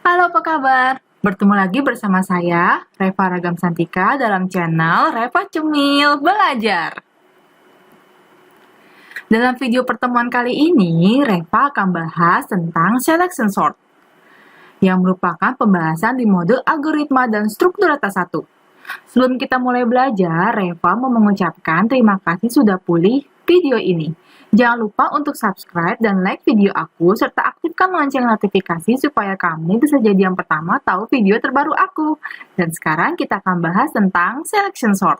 Halo, apa kabar? Bertemu lagi bersama saya, Reva Ragam Santika, dalam channel Reva Cemil Belajar. Dalam video pertemuan kali ini, Reva akan bahas tentang selection sort, yang merupakan pembahasan di modul algoritma dan struktur data 1. Sebelum kita mulai belajar, Reva mau mengucapkan terima kasih sudah pulih video ini. Jangan lupa untuk subscribe dan like video aku, serta aktifkan lonceng notifikasi supaya kamu bisa jadi yang pertama tahu video terbaru aku. Dan sekarang kita akan bahas tentang selection sort.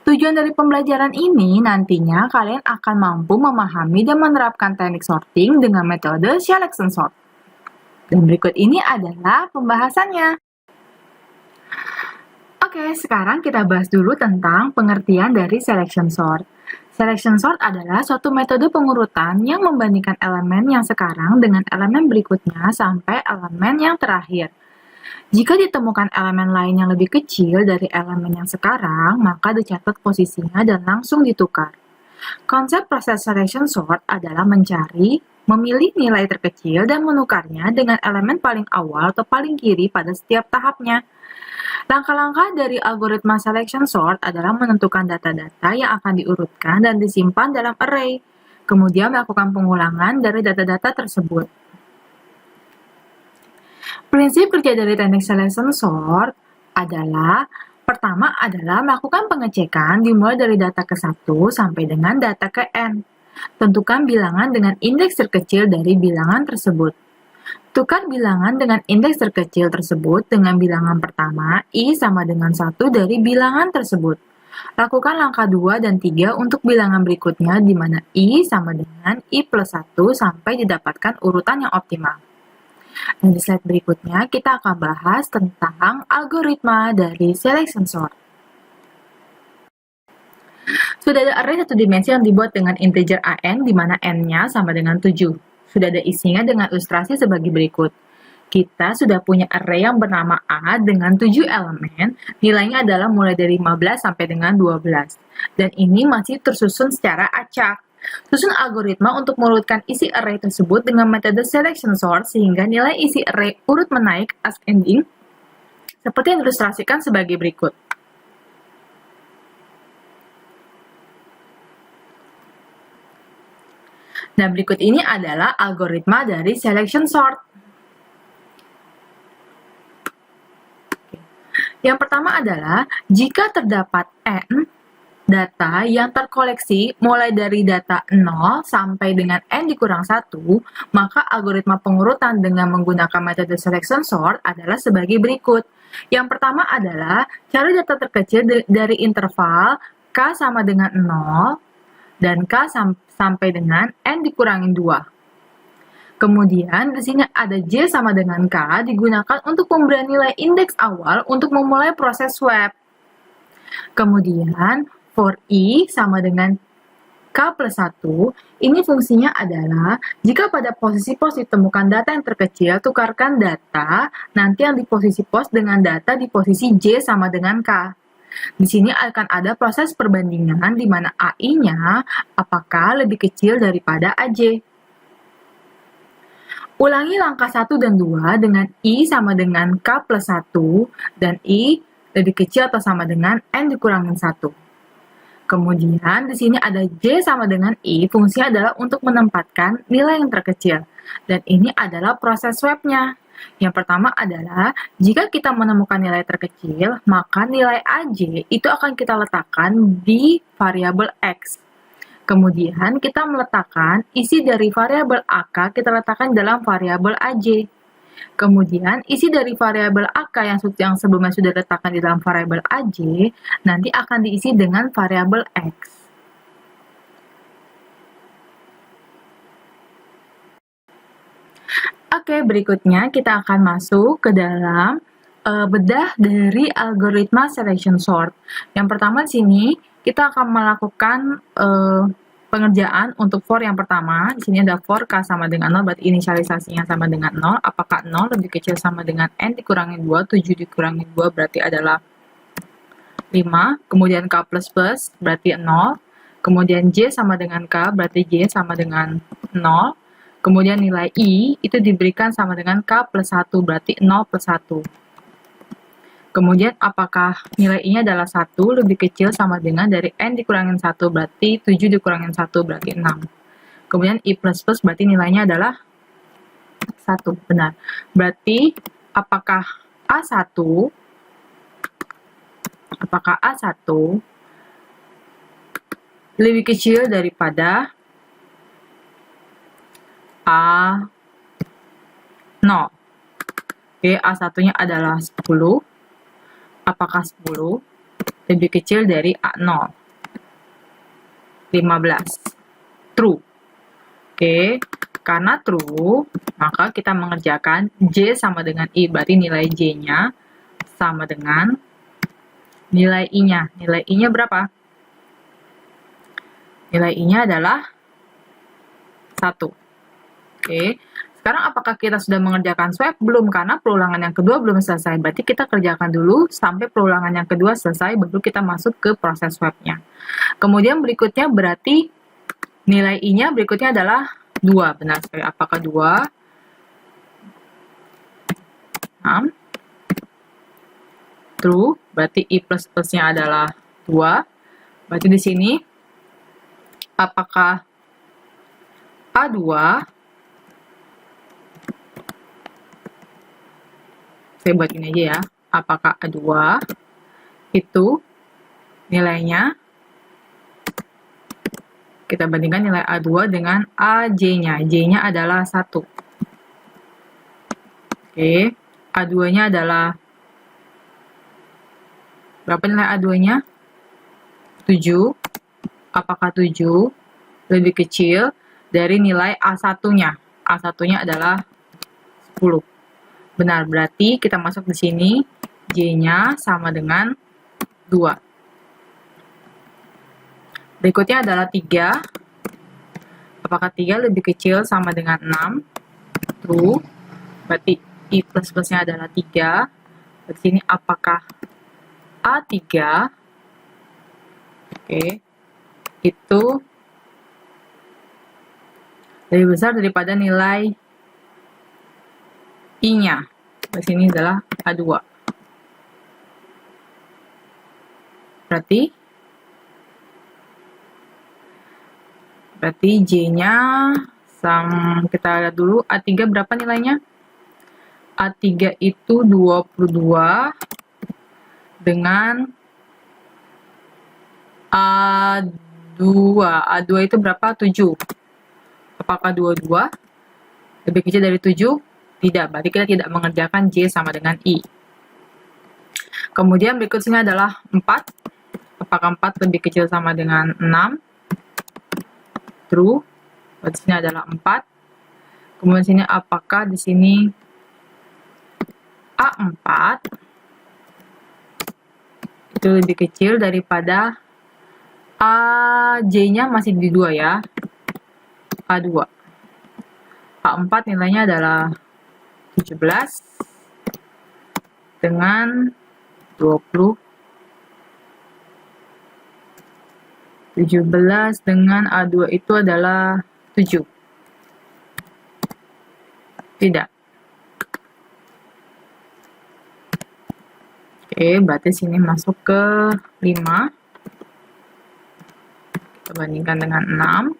Tujuan dari pembelajaran ini nantinya kalian akan mampu memahami dan menerapkan teknik sorting dengan metode selection sort. Dan berikut ini adalah pembahasannya. Oke, sekarang kita bahas dulu tentang pengertian dari selection sort. Selection sort adalah suatu metode pengurutan yang membandingkan elemen yang sekarang dengan elemen berikutnya sampai elemen yang terakhir. Jika ditemukan elemen lain yang lebih kecil dari elemen yang sekarang, maka dicatat posisinya dan langsung ditukar. Konsep proses selection sort adalah mencari, memilih nilai terkecil dan menukarnya dengan elemen paling awal atau paling kiri pada setiap tahapnya. Langkah-langkah dari algoritma selection sort adalah menentukan data-data yang akan diurutkan dan disimpan dalam array, kemudian melakukan pengulangan dari data-data tersebut. Prinsip kerja dari teknik selection sort adalah pertama adalah melakukan pengecekan dimulai dari data ke-1 sampai dengan data ke-n. Tentukan bilangan dengan indeks terkecil dari bilangan tersebut. Tukar bilangan dengan indeks terkecil tersebut dengan bilangan pertama, I sama dengan 1 dari bilangan tersebut. Lakukan langkah 2 dan 3 untuk bilangan berikutnya di mana I sama dengan I plus 1 sampai didapatkan urutan yang optimal. Dan di slide berikutnya kita akan bahas tentang algoritma dari selection sort. Sudah ada array satu dimensi yang dibuat dengan integer AN di mana N-nya sama dengan 7. Sudah ada isinya dengan ilustrasi sebagai berikut. Kita sudah punya array yang bernama A dengan 7 elemen, nilainya adalah mulai dari 15 sampai dengan 12. Dan ini masih tersusun secara acak. Susun algoritma untuk mengurutkan isi array tersebut dengan metode selection sort sehingga nilai isi array urut menaik ascending seperti yang diilustrasikan sebagai berikut. Nah, berikut ini adalah algoritma dari selection sort. Yang pertama adalah, jika terdapat N data yang terkoleksi mulai dari data 0 sampai dengan N dikurang 1, maka algoritma pengurutan dengan menggunakan metode selection sort adalah sebagai berikut. Yang pertama adalah, cari data terkecil dari interval K sama dengan 0, dan K sampai dengan N dikurangin 2. Kemudian, di sini ada J sama dengan K digunakan untuk pemberian nilai indeks awal untuk memulai proses swap. Kemudian, for I sama dengan K plus 1, ini fungsinya adalah, jika pada posisi pos ditemukan data yang terkecil, tukarkan data, nanti yang di posisi pos dengan data di posisi J sama dengan K. Di sini akan ada proses perbandingan di mana AI-nya apakah lebih kecil daripada AJ. Ulangi langkah 1 dan 2 dengan I sama dengan K plus 1 dan I lebih kecil atau sama dengan N dikurangin 1. Kemudian di sini ada J sama dengan I, fungsinya adalah untuk menempatkan nilai yang terkecil. Dan ini adalah proses swap-nya. Yang pertama adalah, jika kita menemukan nilai terkecil, maka nilai AJ itu akan kita letakkan di variabel X. Kemudian kita meletakkan isi dari variabel AK, kita letakkan dalam variabel AJ. Kemudian isi dari variabel AK yang sebelumnya sudah diletakkan di dalam variabel AJ, nanti akan diisi dengan variabel X. Oke, berikutnya kita akan masuk ke dalam bedah dari algoritma selection sort. Yang pertama di sini kita akan melakukan pengerjaan untuk for yang pertama. Di sini ada for K sama dengan 0, berarti inisialisasinya sama dengan 0. Apakah 0 lebih kecil sama dengan N dikurangi 2, 7 dikurangi 2 berarti adalah 5. Kemudian K plus plus berarti 0. Kemudian J sama dengan K berarti J sama dengan 0. Kemudian nilai I itu diberikan sama dengan K plus 1, berarti 0 plus 1. Kemudian apakah nilai I-nya adalah 1 lebih kecil sama dengan dari N dikurangin 1, berarti 7 dikurangin 1, berarti 6. Kemudian I plus plus berarti nilainya adalah 1, benar. Berarti apakah A1 lebih kecil daripada A0? Oke, A1-nya adalah 10. Apakah 10 lebih kecil dari A0? 15. True. Oke, karena true, maka kita mengerjakan J sama dengan I. Berarti nilai J-nya sama dengan nilai I-nya. Nilai I-nya berapa? Nilai I-nya adalah 1. Oke, sekarang apakah kita sudah mengerjakan swap? Belum, karena perulangan yang kedua belum selesai. Berarti kita kerjakan dulu sampai perulangan yang kedua selesai, baru kita masuk ke proses swapnya. Kemudian berikutnya berarti nilai I-nya berikutnya adalah 2. Benar sekali. Apakah 2? 6. True. Berarti I plus plusnya adalah 2. Berarti di sini apakah A2 saya buat ini aja ya. Apakah A2 itu nilainya, kita bandingkan nilai A2 dengan AJ-nya. J-nya adalah 1. Oke, A2-nya adalah berapa nilai A2-nya? 7. Apakah 7 lebih kecil dari nilai A1-nya? A1-nya adalah 10. Benar, berarti kita masuk di sini J-nya sama dengan 2. Berikutnya adalah 3. Apakah 3 lebih kecil sama dengan 6? True. Berarti I plus plusnya adalah 3. Di sini apakah A3 itu lebih besar daripada nilai I-nya. Di sini adalah A2. Berarti J-nya kita lihat dulu A3 berapa nilainya? A3 itu 22 dengan A2. A2 itu berapa? 7. Apakah 22 lebih kecil dari 7? Tidak, berarti kita tidak mengerjakan J sama dengan I. Kemudian berikutnya adalah 4. Apakah 4 lebih kecil sama dengan 6? True. Berarti sini adalah 4. Kemudian sini apakah di sini A4 itu lebih kecil daripada AJ-nya masih di 2 ya. A2. A4 nilainya adalah 17 dengan 20. 17 dengan A2 itu adalah 7. Tidak. Oke, berarti sini masuk ke 5. Kita bandingkan dengan 6.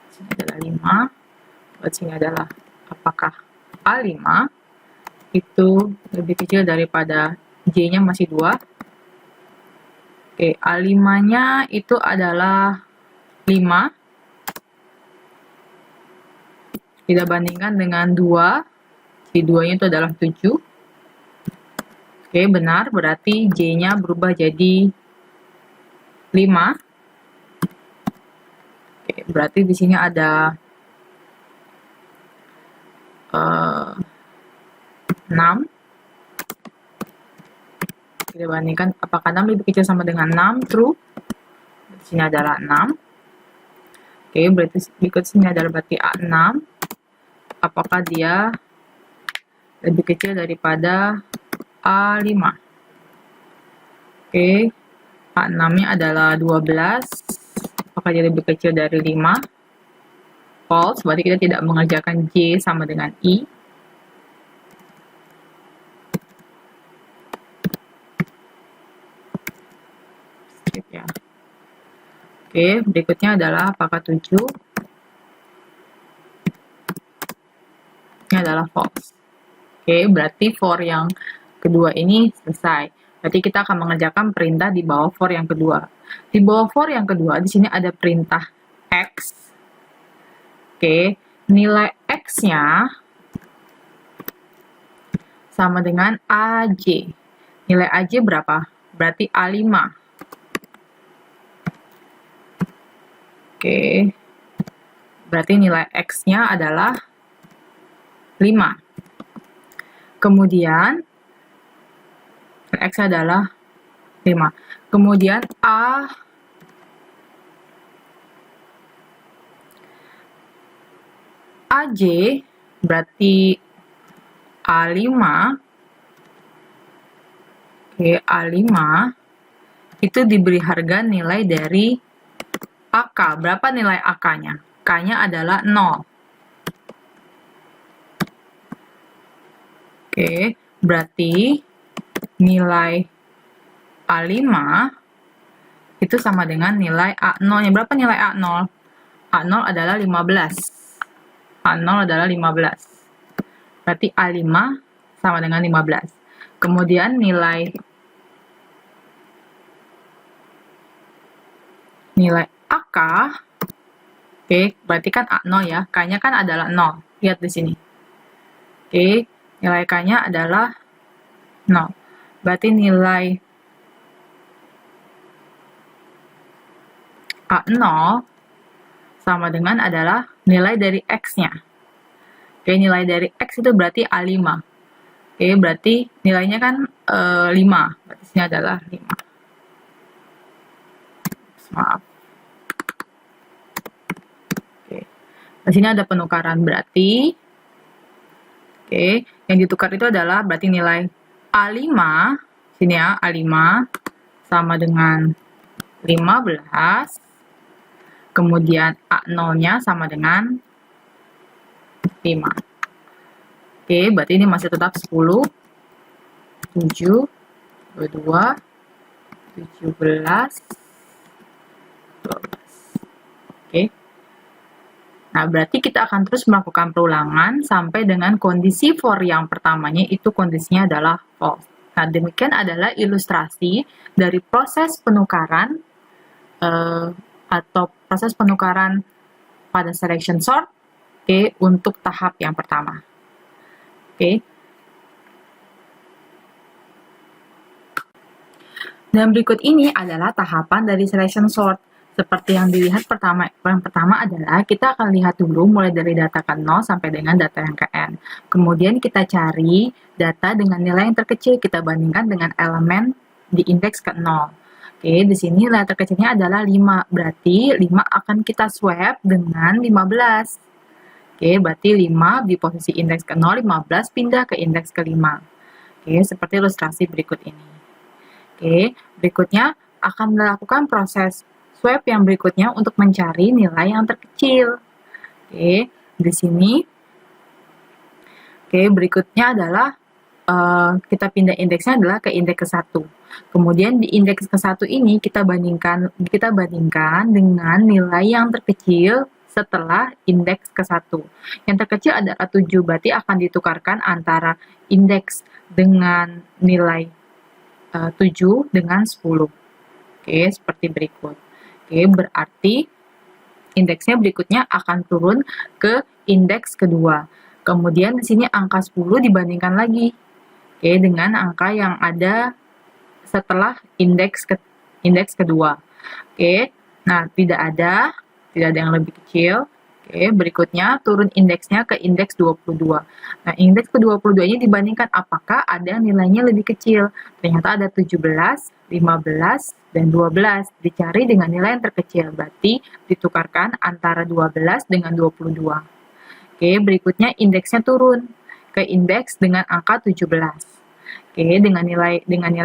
Sini adalah 5. Berarti sini adalah apakah A5 itu lebih kecil daripada J-nya masih 2. Oke, A5-nya itu adalah 5. Kita bandingkan dengan 2. Si 2-nya itu adalah 7. Oke, benar. Berarti J-nya berubah jadi 5. Oke, berarti di sini ada 6. Kita bandingkan apakah 6 lebih kecil sama dengan 6? True. Di sini adalah 6. Oke, berarti berikut sini adalah berarti A6. Apakah dia lebih kecil daripada A5? Oke, A6-nya adalah 12. Apakah dia lebih kecil dari 5? false, berarti kita tidak mengerjakan J sama dengan I. Skip ya. Oke, berikutnya adalah apakah 7? Ini adalah false. Oke, berarti for yang kedua ini selesai. Berarti kita akan mengerjakan perintah di bawah for yang kedua. Di bawah for yang kedua, di sini ada perintah X. Oke, nilai X-nya sama dengan AJ. Nilai AJ berapa? Berarti A5. Oke, berarti nilai X-nya adalah 5. Kemudian, X adalah 5. Kemudian AJ berarti A5. Oke, A5 itu diberi harga nilai dari AK. Berapa nilai AK-nya? K-nya adalah 0. Oke, berarti nilai A5 itu sama dengan nilai A0-nya. Berapa nilai A0? A0 adalah 15. A0 adalah 15. Berarti A5 sama dengan 15. Kemudian nilai AK, oke, berarti kan A0 ya. K-nya kan adalah 0. Lihat di sini. Oke, nilai K-nya adalah 0. Berarti nilai A0 sama dengan adalah nilai dari X-nya. Oke, nilai dari X itu berarti A5. Oke, berarti nilainya kan 5. Berarti sini adalah 5. Maaf. Oke. Di sini ada penukaran berarti. Oke, yang ditukar itu adalah berarti nilai A5, sini ya, A5 sama dengan 15. Kemudian A0-nya sama dengan 5. Oke, berarti ini masih tetap 10, 7, 22, 17, 12. Oke. Nah, berarti kita akan terus melakukan perulangan sampai dengan kondisi for yang pertamanya itu kondisinya adalah false. Nah, demikian adalah ilustrasi dari proses penukaran atau proses penukaran pada selection sort, oke, untuk tahap yang pertama. Oke. Dan berikut ini adalah tahapan dari selection sort. Seperti yang dilihat yang pertama adalah kita akan lihat dulu mulai dari data ke 0 sampai dengan data yang ke n. Kemudian kita cari data dengan nilai yang terkecil, kita bandingkan dengan elemen di indeks ke 0. Oke, di sini nilai terkecilnya adalah 5, berarti 5 akan kita swap dengan 15. Oke, berarti 5 di posisi indeks ke 0, 15 pindah ke indeks ke 5. Oke, seperti ilustrasi berikut ini. Oke, berikutnya akan melakukan proses swap yang berikutnya untuk mencari nilai yang terkecil. Oke, di sini. Oke, berikutnya adalah kita pindah indeksnya adalah ke indeks ke-1. Kemudian di indeks ke-1 ini kita bandingkan dengan nilai yang terkecil setelah indeks ke-1. Yang terkecil adalah 7, berarti akan ditukarkan antara indeks dengan nilai 7 dengan 10. Oke, seperti berikut. Oke, berarti indeksnya berikutnya akan turun ke indeks kedua. Kemudian di sini angka 10 dibandingkan lagi. Oke, dengan angka yang ada setelah indeks kedua. Oke, nah tidak ada yang lebih kecil. Oke, berikutnya turun indeksnya ke indeks 22. Nah, indeks ke-22 ini dibandingkan apakah ada nilainya lebih kecil. Ternyata ada 17, 15, dan 12. Dicari dengan nilai yang terkecil, berarti ditukarkan antara 12 dengan 22. Oke, berikutnya indeksnya turun ke indeks dengan angka 17. Oke, dengan nilai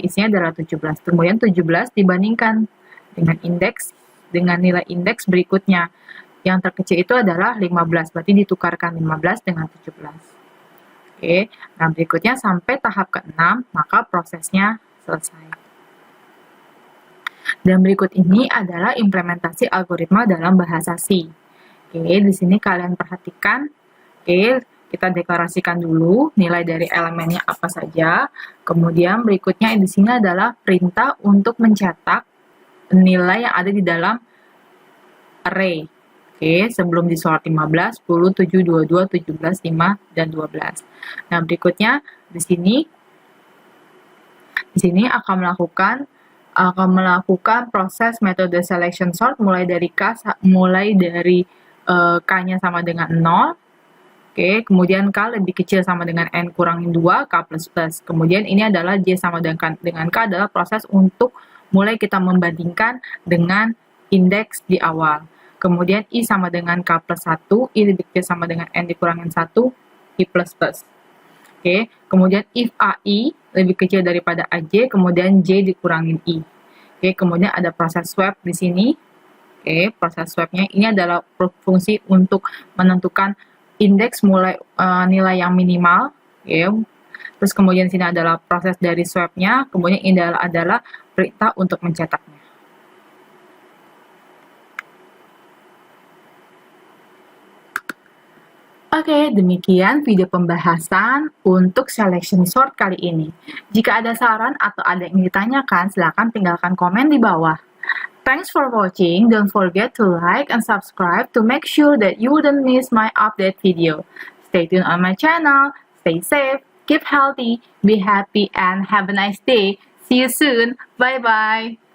isinya adalah 17. Kemudian 17 dibandingkan dengan nilai indeks berikutnya, Yang terkecil itu adalah 15, berarti ditukarkan 15 dengan 17. Oke, nah berikutnya sampai tahap ke-6, maka prosesnya selesai. Dan berikut ini adalah implementasi algoritma dalam bahasa C. Oke, di sini kalian perhatikan. Oke, kita deklarasikan dulu nilai dari elemennya apa saja. Kemudian berikutnya di sini adalah perintah untuk mencetak nilai yang ada di dalam array. Oke, sebelum disorot 15, 10, 7, 22, 17, 5, dan 12. Nah, berikutnya di sini akan melakukan proses metode selection sort mulai dari K-nya sama dengan 0. Oke, kemudian K lebih kecil sama dengan N kurangin 2, K plus plus. Kemudian ini adalah J sama dengan K adalah proses untuk mulai kita membandingkan dengan indeks di awal. Kemudian I sama dengan K plus 1, I lebih kecil sama dengan N dikurangin 1, I plus plus. Oke, kemudian if AI lebih kecil daripada AJ, kemudian J dikurangin I. Oke, kemudian ada proses swap di sini. Oke, proses swapnya ini adalah fungsi untuk menentukan indeks mulai nilai yang minimal. Oke, terus kemudian sini adalah proses dari swapnya, kemudian ini adalah perintah untuk mencetaknya. Oke, demikian video pembahasan untuk selection sort kali ini. Jika ada saran atau ada yang ditanyakan, silakan tinggalkan komen di bawah. Thanks for watching. Don't forget to like and subscribe to make sure that you wouldn't miss my update video. Stay tuned on my channel. Stay safe, keep healthy, be happy, and have a nice day. See you soon. Bye-bye.